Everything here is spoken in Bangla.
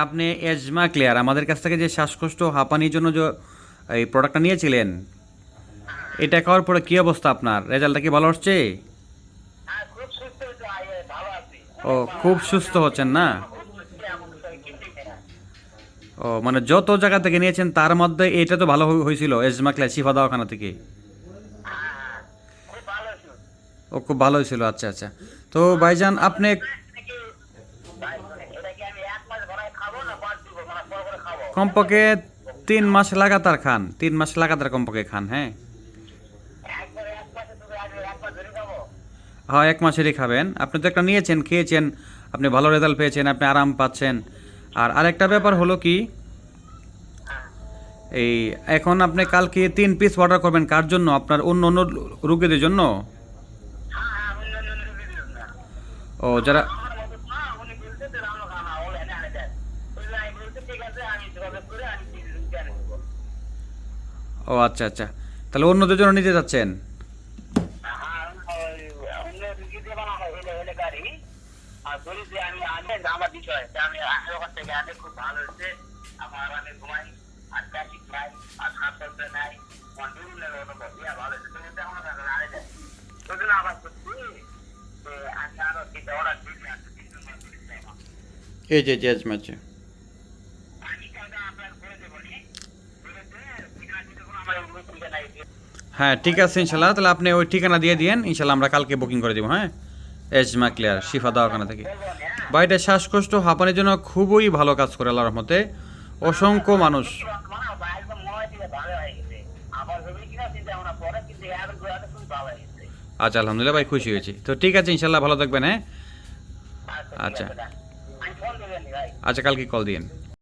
আপনি এজমা ক্লিয়ার আমাদের কাছ থেকে যে শ্বাসকষ্ট হাঁপানির জন্য যে এই প্রোডাক্টটা নিয়েছিলেন, এটা খাওয়ার পরে কি অবস্থা আপনার? রেজাল্টটা কি ভালো হচ্ছে? হ্যাঁ, খুব সুস্থ হয়েছে, ভালো আছি। ও, অনেক খুব আমি সুস্থ আমি হচ্ছেন না? খুব সুস্থ, এমন কিছুই না। ও, মানে যত জায়গা থেকে নিয়েছেন তার মধ্যে এটা তো ভালো হয়েছিল এজমা ক্লিয়ার শিফা দওয়াখানা থেকে। হ্যাঁ, হ্যাঁ, খুব ভালো হয়েছে। ও, খুব ভালো হয়েছিল। আচ্ছা আচ্ছা। তো ভাইজান আপনি এটা কি ভাই, এটা কি আমি 1 মাস ভরায় খাবো না বাদ দিব, মানে পর করে খাবো? কমপক্ষে 3 মাস লাগাতার খান, 3 মাস লাগাতার কমপক্ষে খান। হ্যাঁ একবারে 1 মাসে তুমি আমি 1 মাস ধরে খাবো? হ্যাঁ, 1 মাসেরই খাবেন। আপনি তো একটা নিয়েছেন, খেয়েছেন, আপনি ভালো রেজাল্ট পেয়েছেন, আপনি আরাম পাচ্ছেন। আর আরেকটা ব্যাপার হলো কি, হ্যাঁ, এই এখন আপনি কালকে 3 পিস অর্ডার করবেন। কার জন্য? আপনার অন্য অন্য রোগীদের জন্য? হ্যাঁ, হ্যাঁ, অন্য রুগী দিলাম না। ও, যারা আমার মতো না, উনি বলছে যে রান্না খানা ওল এনে আনে দেন। ওই জন্য আমি বলছি ঠিক আছে, আমি যোগাযোগ করে আমি 3 রুগী এনে দেবো। ও আচ্ছা আচ্ছা, তাহলে অন্যদের জন্য নিতে যাচ্ছেন? হ্যাঁ, ওই অন্য রুগী দিয়ে বানানো হইলে হইলে গাড়ি। আর বলি যে আমি আনে আমার বিষয় যে আমি আসলে ওখান থেকে আনে খুব ভালো হয়েছে। আমার আমি ঘুমাই, আর ট্রাফিক নাই, আর হাসপাতাল নাই, আমার বিভিন্ন অনুভব ভালো হয়েছে। তুমি তো আমার কাছে আনে দেন। ওই জন্য আবার বলছি যে আমি আরো দিতে অর্ডার দিচ্ছি, আজকে 3 দিন পর দিতে চাই না। এই যে এজমাছে। আমি টাকা আপনার করে দেবো নি, বলে যে ঠিকানা দিতে কোনো আমার ওই ঠিকানা নাই। হ্যাঁ ঠিক আছে, ইনশাল্লাহ। তাহলে আপনি ওই ঠিকানা দিয়ে দিয়েন, ইনশাল্লাহ আমরা কালকে বুকিং করে দিব। হ্যাঁ, এজমা ক্লিয়ার শিফা দওয়াখানা থেকে। বলবো না, হ্যাঁ? বা এটা শ্বাসকষ্ট হাঁপানির জন্য খুবই ভালো কাজ করে আল্লাহর রহমতে। অসংখ্য মানুষ। মানে একদম মনে হয় যে ভালো হয়ে গেছে। আবার ভেবে কিনা চিন্তা ভাবনা পরে, কিন্তু এর গোড়াটা খুব ভালো হয়ে গেছে। আচ্ছা, আলহামদুলিল্লাহ ভাই, খুশি হয়েছি। তো ঠিক আছে, ইনশাল্লাহ ভালো থাকবেন। হ্যাঁ আচ্ছা, ঠিক আচ্ছা আছে, আমি ফোন দেবেন ভাই। আচ্ছা, কালকে কল দিয়েন।